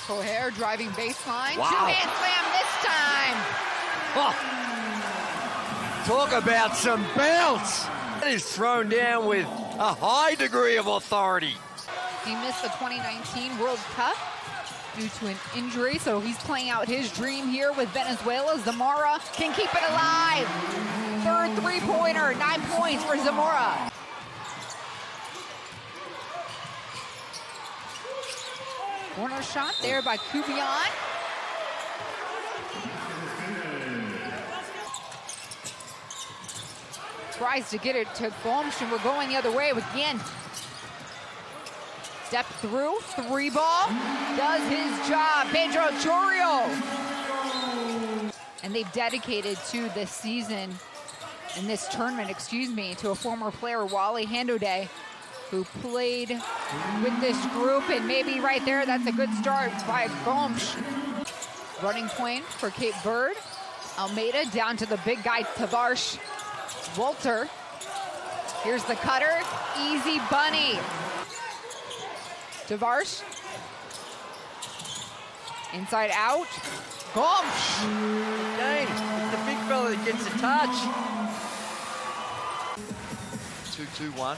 O'Hare driving baseline. Wow. Two-hand slam this time. Oh. Talk about some bounce. That is thrown down with a high degree of authority. He missed the 2019 World Cup due to an injury, so he's playing out his dream here with Venezuela. Zamora can keep it alive. Third three-pointer, 9 points for Zamora. Corner shot there by Kubian. Tries to get it to Gomes, and we're going the other way again. Step through, three ball, does his job. Pedro Chorio. And they've dedicated to this season, in this tournament, to a former player, Wally Handode, who played with this group, and maybe right there, that's a good start by Gomes. Running point for Cape Verde. Almeida down to the big guy, Tavares. Walter. Here's the cutter. Easy bunny. Tavares. Inside out. Gomes. Again, it's the big fella that gets a touch. 2-2-1.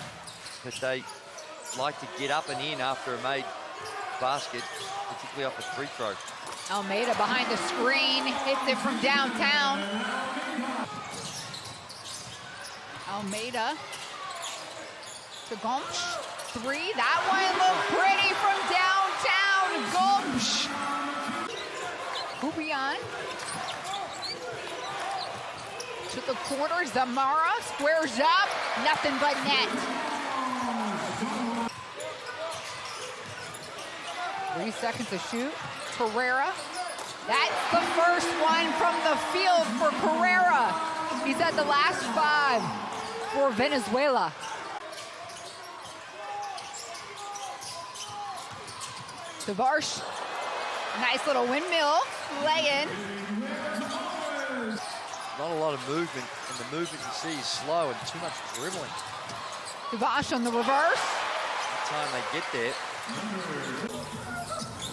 But they like to get up and in after a made basket, particularly off a free throw. Almeida behind the screen, hits it from downtown. Almeida to Gomes. Three, that one looked pretty from downtown. Gomes. Kubian to the corner. Zamora squares up. Nothing but net. 3 seconds to shoot. Carrera. That's the first one from the field for Carrera. He's at the last 5 for Venezuela. Tavares. Nice little windmill lay-in. Not a lot of movement, and the movement you see is slow and too much dribbling. Tavares on the reverse. By the time they get there,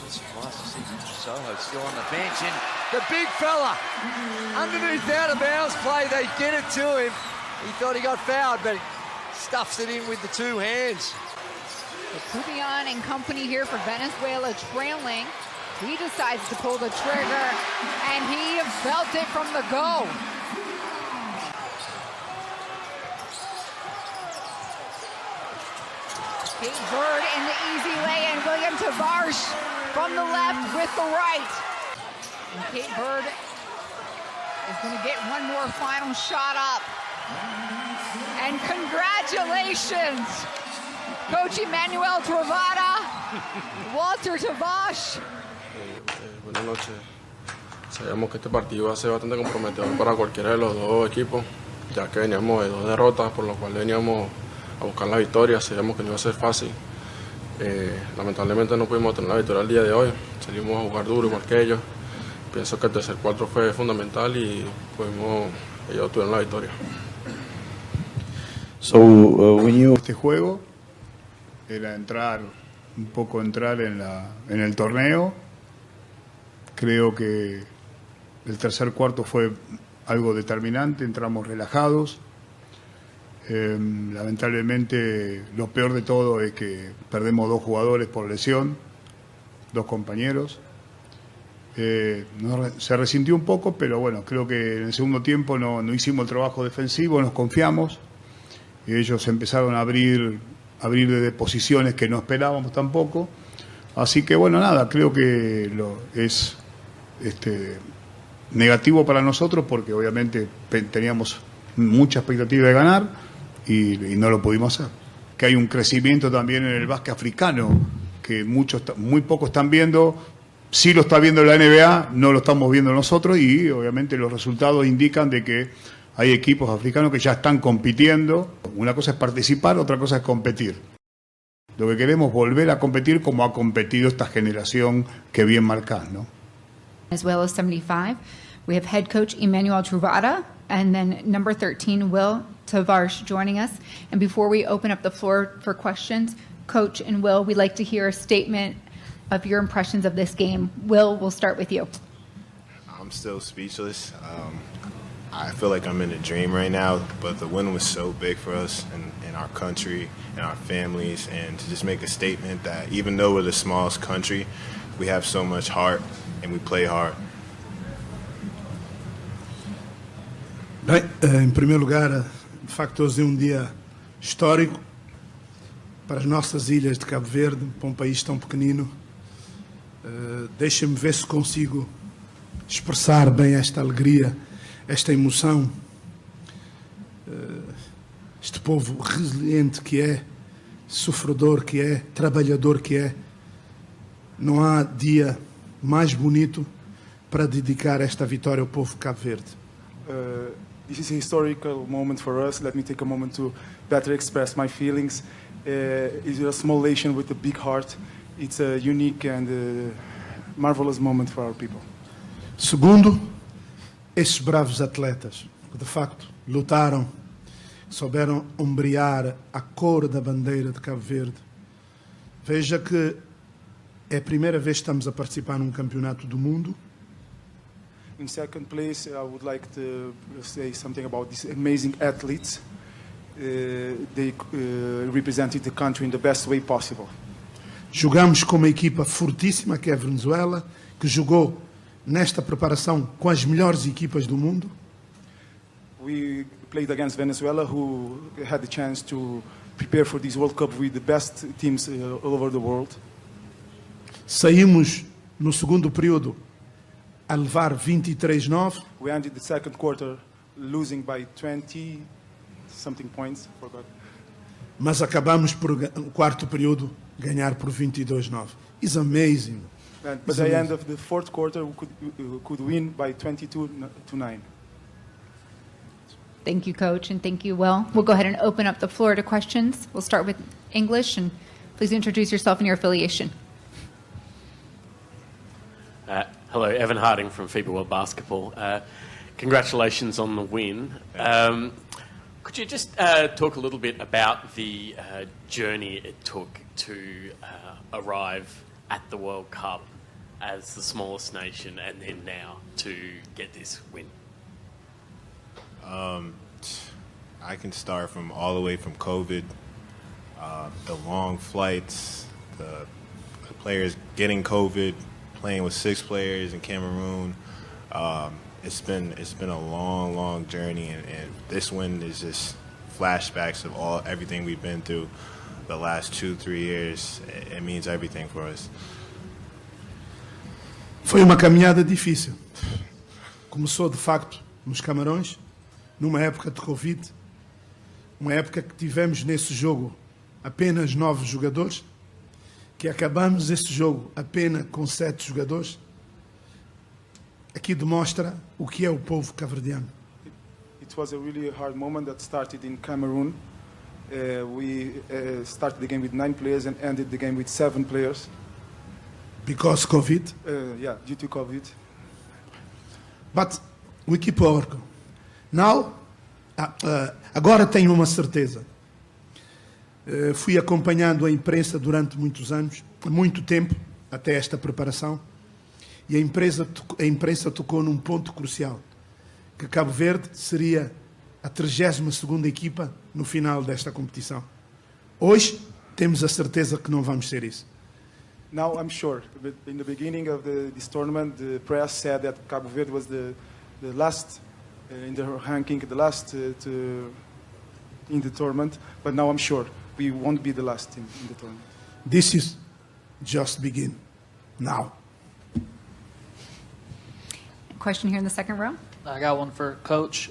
it's nice to see Soho still on the bench, and the big fella underneath out of bounds play, they get it to him. He thought he got fouled, but stuffs it in with the two hands. Kubian and company here for Venezuela trailing. He decides to pull the trigger, and he felt it from the go. Cape Verde in the easy lay-in. William Tavares from the left with the right. And Cape Verde is going to get one more final shot up. And congratulations, Coach Emmanuel Travada, Walter Tavares. Buenas noches. Sabíamos que este partido iba a ser bastante comprometedor para cualquiera de los dos equipos, ya que veníamos de 2 derrotas, por lo cual veníamos a buscar la victoria. Sabíamos que no iba a ser fácil. Lamentablemente no pudimos tener la victoria el día de hoy. Salimos a jugar duro igual que ellos. Pienso que el tercer cuarto fue fundamental y ellos tuvieron la victoria. Este juego era entrar en el torneo. Creo que el tercer cuarto fue algo determinante, entramos relajados. Lamentablemente lo peor de todo es que perdemos 2 jugadores por lesión, 2 compañeros. Se resintió un poco, pero bueno, creo que en el segundo tiempo no hicimos el trabajo defensivo, nos confiamos. Y ellos empezaron a abrir desde posiciones que no esperábamos tampoco. Así que bueno, nada, creo que es negativo para nosotros porque obviamente teníamos mucha expectativa de ganar y no lo pudimos hacer. Que hay un crecimiento también en el básquet africano que muy pocos están viendo. Sí lo está viendo la NBA, no lo estamos viendo nosotros, y obviamente los resultados indican de que hay equipos africanos que ya están compitiendo. Una cosa es participar, otra cosa es competir. Lo que queremos es volver a competir como ha competido esta generación que bien marcás, ¿no? Venezuela 75, we have head coach Emmanuel Travada, and then number 13, Will Tavares, joining us. And before we open up the floor for questions, Coach and Will, we'd like to hear a statement of your impressions of this game. Will, we'll start with you. I'm still speechless. I feel like I'm in a dream right now, but the win was so big for us and our country and our families, and to just make a statement that even though we're the smallest country, we have so much heart and we play hard. Bem, em primeiro lugar, de facto hoje é um dia histórico para as nossas ilhas de Cabo Verde, para um país tão pequenino. Deixa-me ver se consigo expressar bem esta alegria, esta emoção. Este povo resiliente que é, sofredor que é, trabalhador que é. Não há dia mais bonito para dedicar esta vitória ao povo de Cabo Verde. This is a historical moment for us. Let me take a moment to better express my feelings. It's a small nation with a big heart. It's a unique and marvelous moment for our people. Segundo, esses bravos atletas que de facto lutaram, souberam ombrear a cor da bandeira de Cabo Verde. Veja que é a primeira vez que estamos a participar num campeonato do mundo. In second place, I would like to say something about these amazing athletes. They represented the country in the best way possible. Jogamos com uma equipa fortíssima que é a Venezuela, que jogou nesta preparação com as melhores equipas do mundo. We played against Venezuela, who had the chance to prepare for this World Cup with the best teams all over the world. Saímos no segundo período a levar 23-9. We ended the second quarter losing by 20-something points. Forgot. Mas acabamos por o quarto período ganhar por 22-9. It's amazing. But at the end of the fourth quarter, we could win by 22-9. Thank you, Coach, and thank you, Will. We'll go ahead and open up the floor to questions. We'll start with English, and please introduce yourself and your affiliation. Hello, Evan Harding from FIBA World Basketball. Congratulations on the win. Could you just talk a little bit about the journey it took to arrive at the World Cup as the smallest nation and then now to get this win? I can start from all the way from COVID, the long flights, the players getting COVID, playing with 6 players in Cameroon. It's been a long journey, and this win is just flashbacks of everything we've been through the last 2-3 years. It means everything for us. Foi uma caminhada difícil. Começou de facto nos Camarões, numa época de Covid, uma época que tivemos nesse jogo apenas 9 jogadores, que acabamos esse jogo apenas com 7 jogadores. Aqui demonstra o que é o povo cabo-verdiano. It was a really hard moment that started in Cameroon. We started the game with 9 players and ended the game with 7 players. Because COVID. Yeah, due to COVID. But we keep working. Now, agora tenho uma certeza. Fui acompanhando a imprensa durante muitos anos, muito tempo, até esta preparação, e a imprensa tocou num ponto crucial, que Cabo Verde seria a 32ª equipa no final desta competição. Hoje, temos a certeza que não vamos ser isso. Now I'm sure. But in the beginning of this tournament, the press said that Cabo Verde was the last in the ranking, the last in the tournament. But now I'm sure we won't be the last in the tournament. This is just begin. Now. Question here in the second row. I got one for Coach.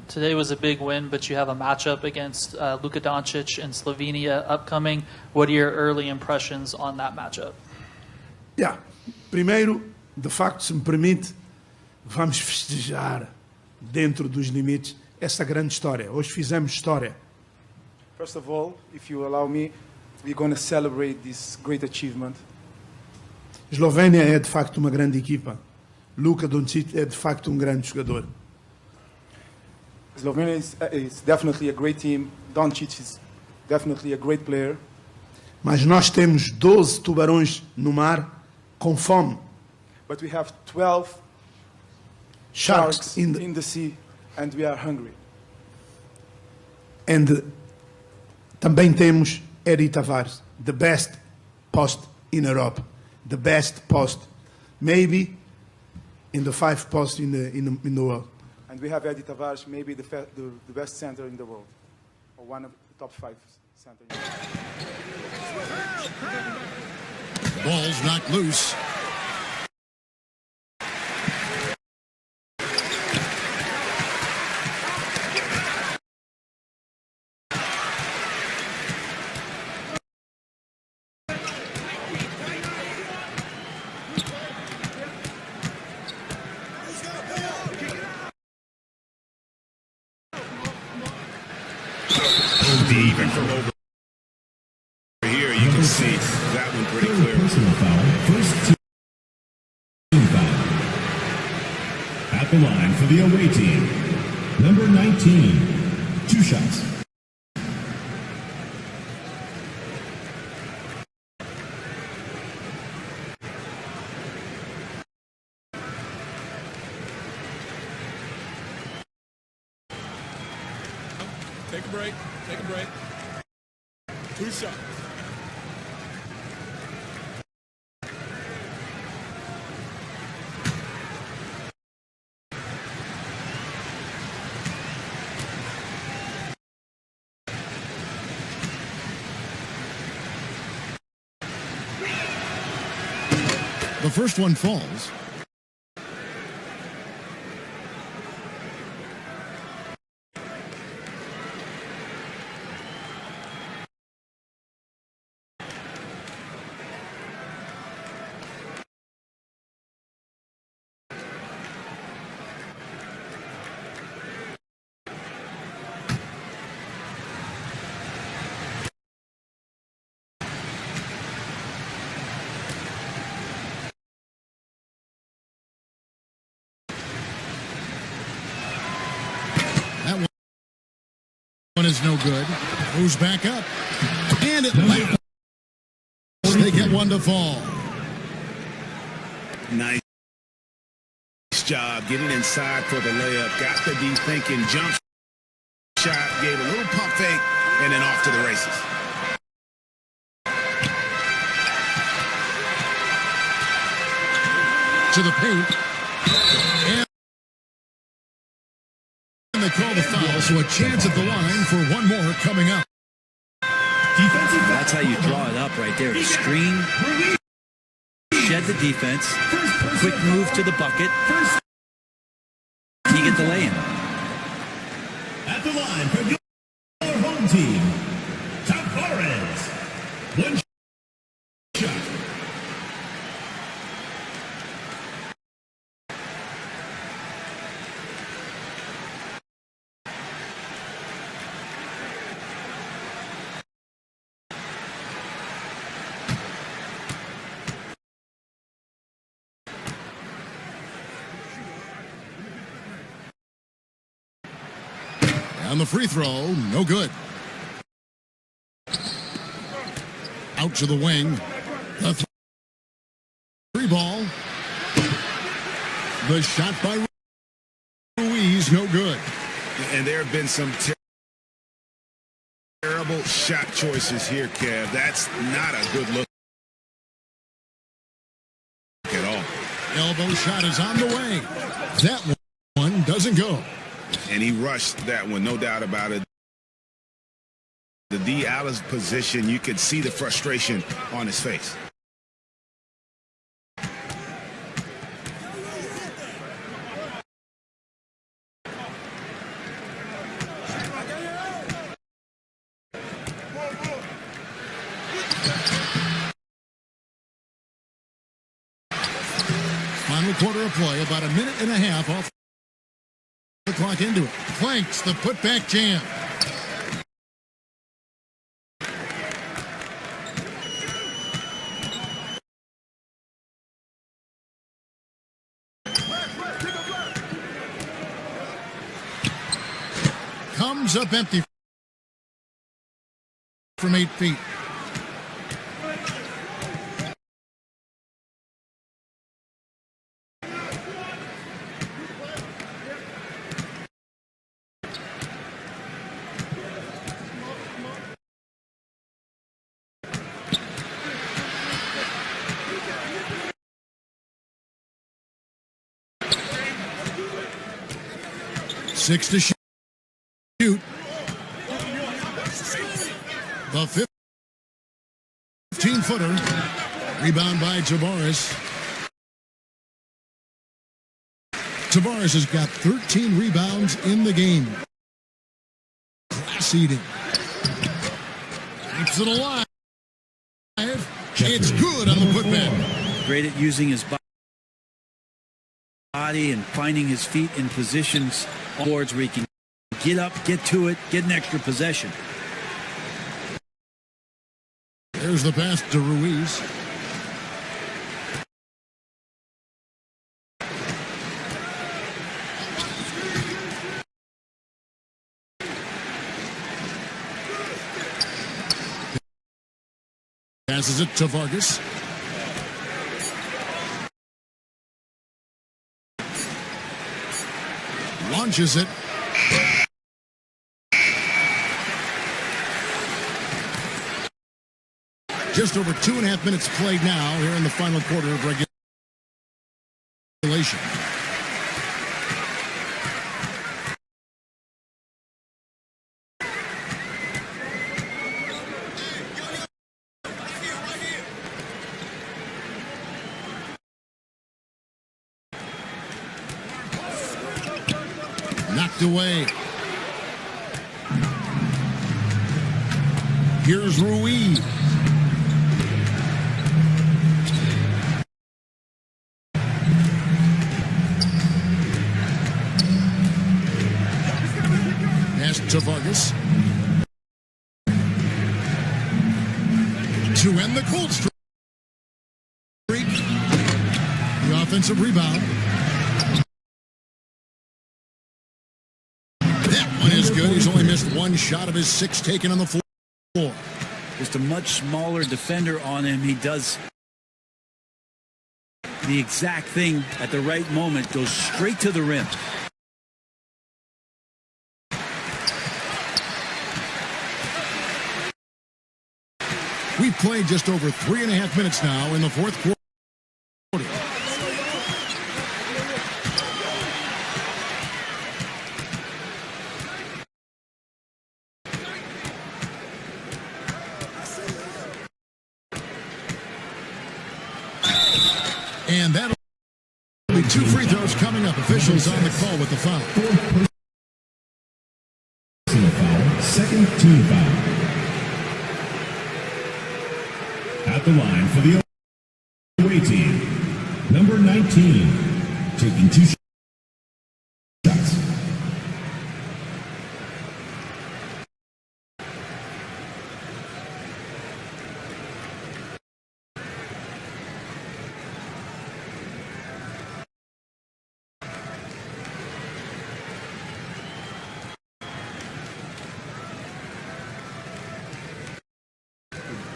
Today was a big win, but you have a matchup against Luka Doncic and Slovenia upcoming. What are your early impressions on that matchup? Yeah. Primeiro, de facto, se me permite, vamos festejar dentro dos limites essa grande história. Hoje fizemos história. First of all, if you allow me, we're going to celebrate this great achievement. Eslovénia é de facto uma grande equipa. Luka Doncic é de facto grande jogador. Slovenia is definitely a great team. Doncic is definitely a great player. Mas nós temos 12 tubarões no mar com fome. But we have 12 sharks in the sea, and we are hungry. And também temos Eri Tavares, the best post in Europe, the best post, maybe in the 5 posts in the world. And we have Eddie Tavares, maybe the best center in the world, or one of the top 5 centers. Ball's knocked loose. Even from over here, you can see that one pretty clear. Personal foul. First team foul. At the line for the away team, number 19. 2 shots. Take a break. Take a break. 2 shots. The first one falls. One is no good. Moves back up. And it lands. They get one to fall. Nice job getting inside for the layup. Got to be thinking jump shot. Gave a little pump fake and then off to the races. To the paint. And they call the foul, so a chance at the line for one more coming up. That's how you draw it up right there. Screen, shed the defense, quick move to the bucket. You get the lay-in. At the line for your home team, TUBARØES. 1 shot. And the free throw, no good. Out to the wing. The 3 ball. The shot by Ruiz, no good. And there have been some terrible shot choices here, Kev. That's not a good look at all. Elbow shot is on the way. That one doesn't go. And he rushed that one, no doubt about it. The D Alice position, you could see the frustration on his face. Final quarter of play, about a minute and a half off the clock into it. Planks the putback jam. Comes up empty from 8 feet. 6 to shoot. The 15-footer. Rebound by Tavares. Tavares has got 13 rebounds in the game. Class eating. Keeps it alive. It's good on the putback. Great at using his body and finding his feet in positions on boards where he can get up, get to it, get an extra possession. There's the pass to Ruiz. Passes it to Vargas. Launches it. Just over 2.5 minutes played now here in the final quarter of regulation. Knocked away. Here's Ruiz. Pass to Vargas. To end the cold streak. The offensive rebound. Is good. He's only missed one shot of his 6 taken on the floor. Just a much smaller defender on him. He does the exact thing at the right moment. Goes straight to the rim. We've played just over 3.5 minutes now in the fourth quarter. And that'll be 2 free throws coming up. Officials on the call with the foul. Second team foul. At the line for the away team, number 19, taking 2 shots.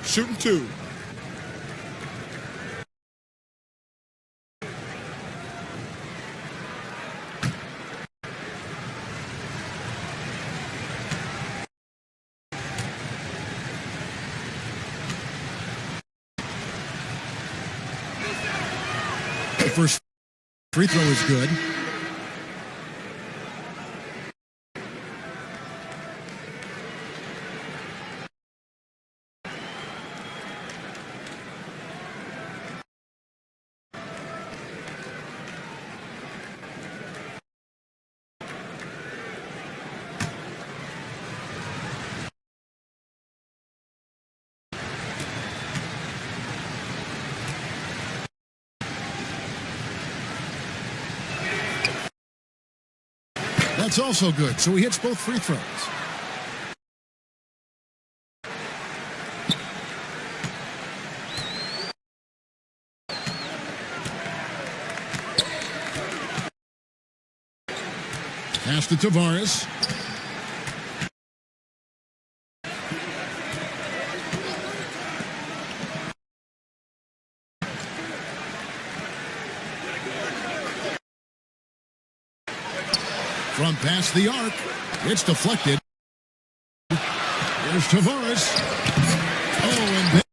Shooting 2. The first free throw is good. That's also good. So he hits both free throws. Pass to Tavares. From past the arc, it's deflected. Here's Tavares. Oh, and that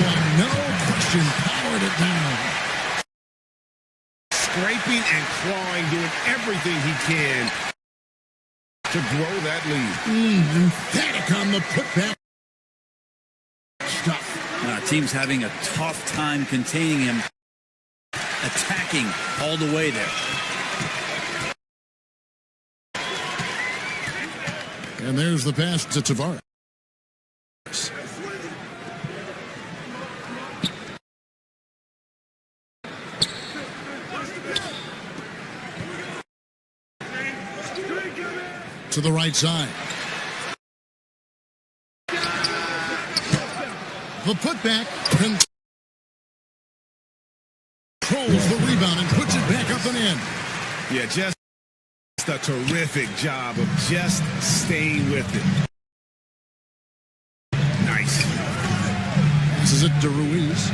one, no question, powered it down. scraping and clawing, doing everything he can to grow that lead. Emphatic on the putback. Stop. Team's having a tough time containing him, attacking all the way there. And there's the pass to Tavares. To the right side. The putback controls the rebound and puts it back up and in. Yeah, just a terrific job of just staying with it. Nice. This is it to Ruiz.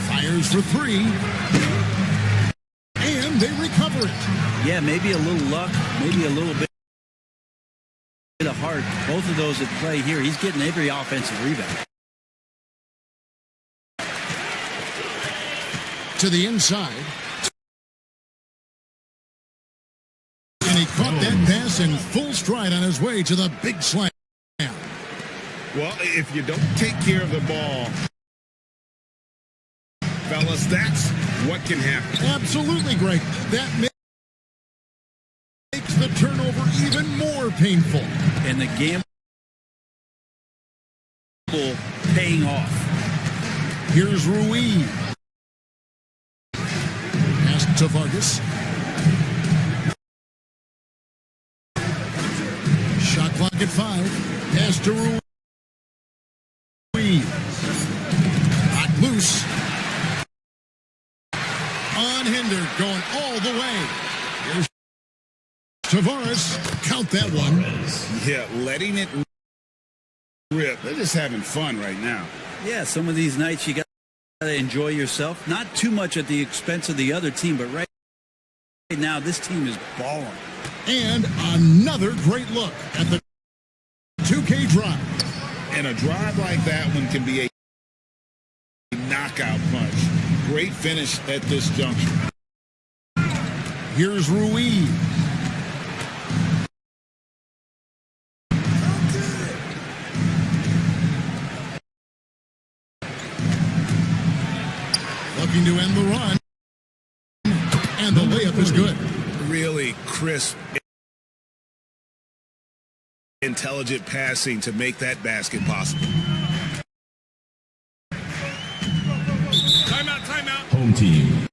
Fires for three. And they recover it. Yeah, maybe a little luck, maybe a little bit of heart. Both of those at play here. He's getting every offensive rebound. To the inside. And he caught that pass in full stride on his way to the big slam. Well, if you don't take care of the ball, fellas, that's what can happen. Absolutely, Greg. That makes the turnover even more painful. And the gamble paying off. Here's Ruiz. Pass to Vargas. Shot clock at 5. Pass to Ruiz. Not loose. Unhindered, going all the way. Here's Tavares. Count that one. Yeah, letting it rip. They're just having fun right now. Yeah, some of these nights you got to enjoy yourself. Not too much at the expense of the other team, but right now this team is balling. And another great look at the 2K drive. And a drive like that one can be a knockout punch. Great finish at this juncture. Here's Ruiz. Looking to end the run. And the layup is good. Really crisp, intelligent passing to make that basket possible. Timeout. Home team.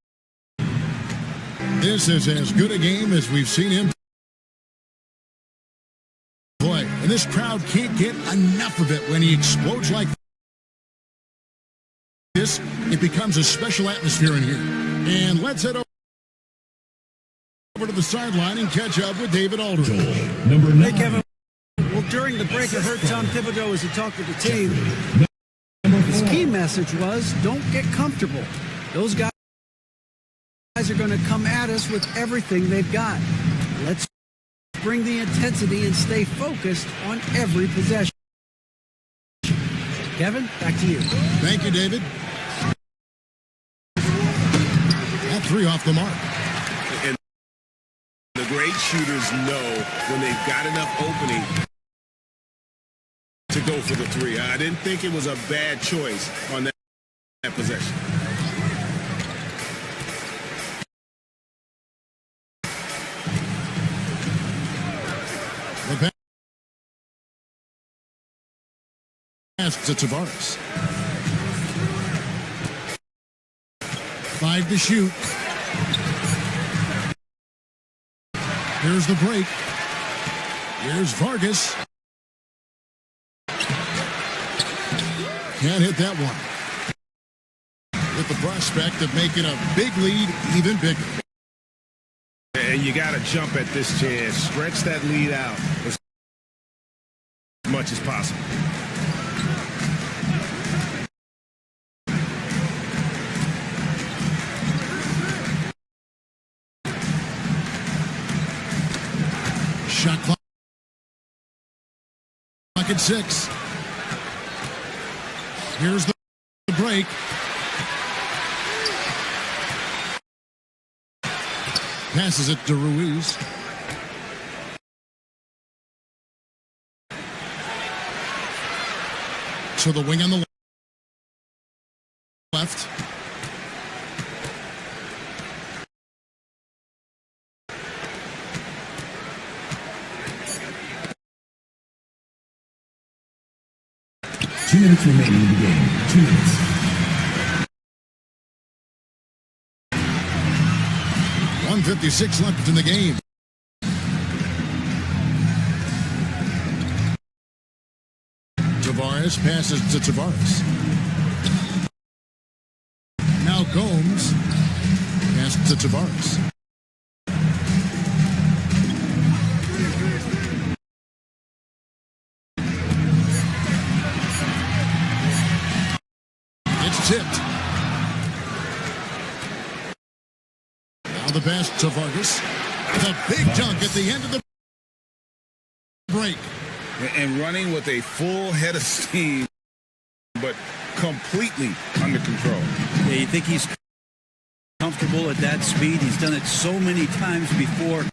This is as good a game as we've seen him play. And this crowd can't get enough of it when he explodes like this. It becomes a special atmosphere in here. And let's head over to the sideline and catch up with David Aldridge. Number 9. Hey, Kevin. Well, during the break, I heard Tom Thibodeau as he talked with the team. His key message was, don't get comfortable. Those guys are going to come at us with everything they've got. Let's bring the intensity and stay focused on every possession. Kevin, back to you. Thank you, David. That 3 off the mark. And the great shooters know when they've got enough opening to go for the 3. I didn't think it was a bad choice on that possession. The pass to Tavares. 5 to shoot. Here's the break. Here's Vargas. Can't hit that one. With the prospect of making a big lead even bigger. And you got to jump at this chance. Stretch that lead out as much as possible. Shot clock at 6. Here's the break. Passes it to Ruiz. To the wing on the left. Two minutes remaining in the game. 2 minutes. .156 left in the game. Tavares passes to Tavares. Now Gomes passes to Tavares. It's tipped. Now the pass to Vargas. The big dunk at the end of the break. And running with a full head of steam, but completely under control. Yeah, you think he's comfortable at that speed? He's done it so many times before.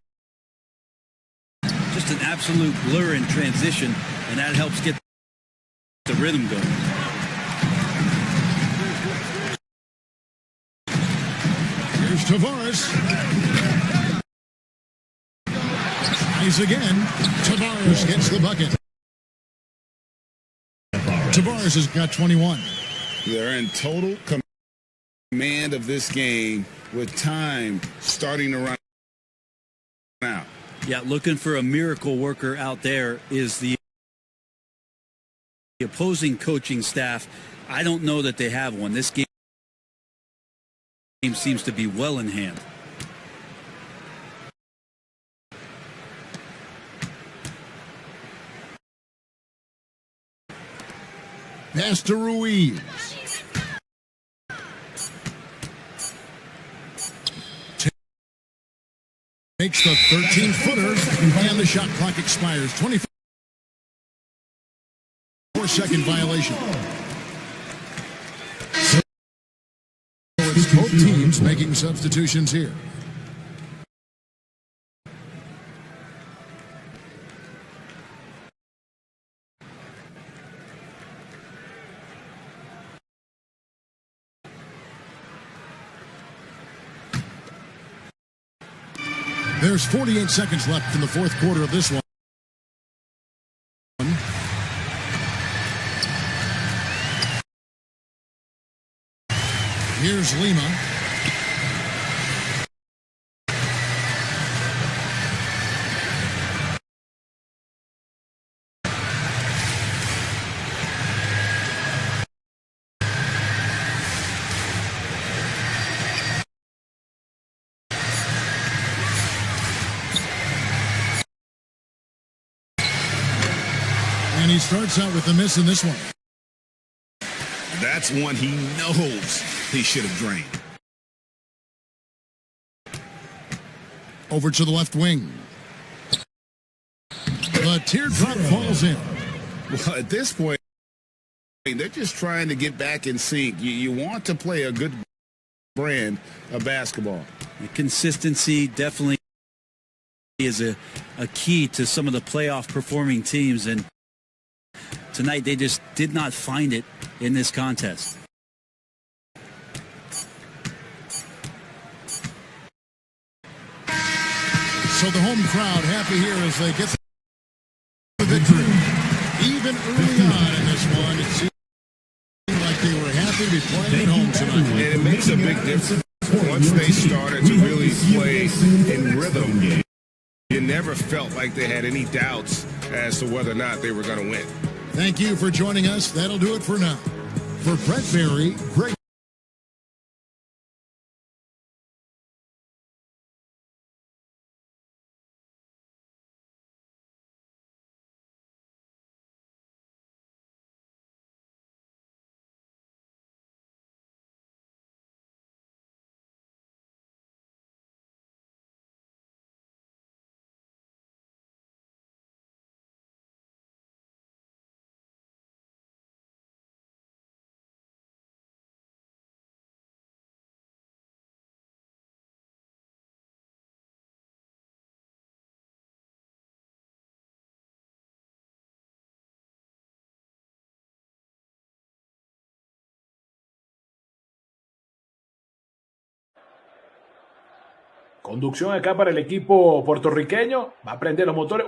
Just an absolute blur in transition, and that helps get the rhythm going. Here's Tavares. Tries again. Tavares gets the bucket. Tavares has got 21. They're in total command of this game with time starting to run out. Yeah, looking for a miracle worker out there is the opposing coaching staff. I don't know that they have one. This game seems to be well in hand. Pass to Ruiz. Takes the 13-footer, and the shot clock expires. 24-second violation. So it's both teams making substitutions here. There's 48 seconds left in the fourth quarter of this one. Here's Lima. And he starts out with a miss in this one. That's one he knows he should have drained. Over to the left wing. The teardrop falls in. Well, at this point, they're just trying to get back in sync. You want to play a good brand of basketball. The consistency definitely is a key to some of the playoff performing teams, and tonight they just did not find it in this contest. So the home crowd happy here as they get the victory. Even early on in this one, it seemed like they were happy to be playing at home tonight. And it makes a big difference once they started to really play in rhythm. You never felt like they had any doubts as to whether or not they were going to win. Thank you for joining us. That'll do it for now. For Brett Berry, Greg Conducción acá para el equipo puertorriqueño. Va a prender los motores.